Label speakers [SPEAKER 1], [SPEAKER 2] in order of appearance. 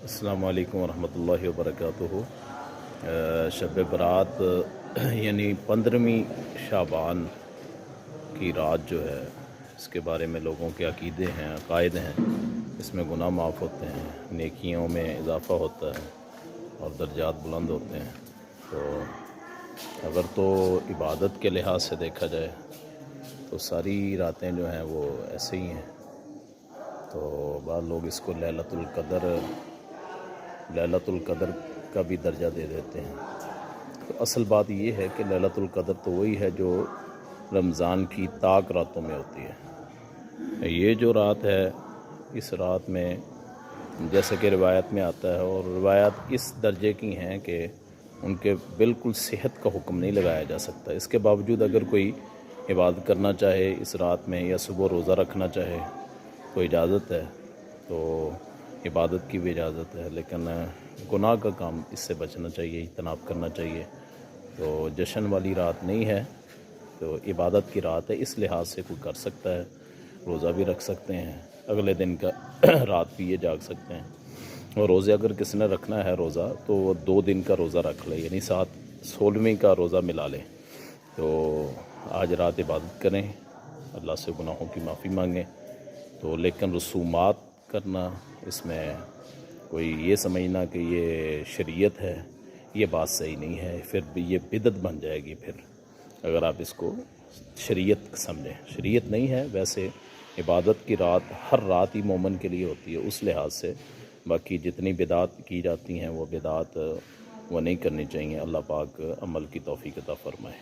[SPEAKER 1] السلام علیکم ورحمۃ اللہ وبرکاتہ۔ شب برات یعنی 15ویں شعبان کی رات جو ہے، اس کے بارے میں لوگوں کے عقیدے ہیں، عقائد ہیں۔ اس میں گناہ معاف ہوتے ہیں، نیکیوں میں اضافہ ہوتا ہے اور درجات بلند ہوتے ہیں۔ تو اگر تو عبادت کے لحاظ سے دیکھا جائے تو ساری راتیں جو ہیں وہ ایسے ہی ہیں۔ تو بعض لوگ اس کو لیلۃ القدر کا بھی درجہ دے دیتے ہیں۔ تو اصل بات یہ ہے کہ لیلۃ القدر تو وہی ہے جو رمضان کی طاق راتوں میں ہوتی ہے۔ یہ جو رات ہے، اس رات میں جیسے کہ روایت میں آتا ہے، اور روایات اس درجے کی ہیں کہ ان کے بالکل صحت کا حکم نہیں لگایا جا سکتا۔ اس کے باوجود اگر کوئی عبادت کرنا چاہے اس رات میں، یا صبح روزہ رکھنا چاہے تو اجازت ہے، تو عبادت کی بھی اجازت ہے، لیکن گناہ کا کام اس سے بچنا چاہیے، اجتناب کرنا چاہیے۔ تو جشن والی رات نہیں ہے، تو عبادت کی رات ہے، اس لحاظ سے کوئی کر سکتا ہے، روزہ بھی رکھ سکتے ہیں، اگلے دن کا رات بھی یہ جاگ سکتے ہیں۔ اور روزے اگر کسی نے رکھنا ہے روزہ تو وہ 2 دن کا روزہ رکھ لے، یعنی 16ویں کا روزہ ملا لے۔ تو آج رات عبادت کریں، اللہ سے گناہوں کی معافی مانگیں۔ تو لیکن رسومات کرنا، اس میں کوئی یہ سمجھنا کہ یہ شریعت ہے، یہ بات صحیح نہیں ہے، پھر بھی یہ بدعت بن جائے گی۔ پھر اگر آپ اس کو شریعت سمجھیں، شریعت نہیں ہے ویسے۔ عبادت کی رات ہر رات ہی مومن کے لیے ہوتی ہے اس لحاظ سے، باقی جتنی بدعات کی جاتی ہیں وہ بدعات وہ نہیں کرنی چاہیے۔ اللہ پاک عمل کی توفیق عطا فرمائے۔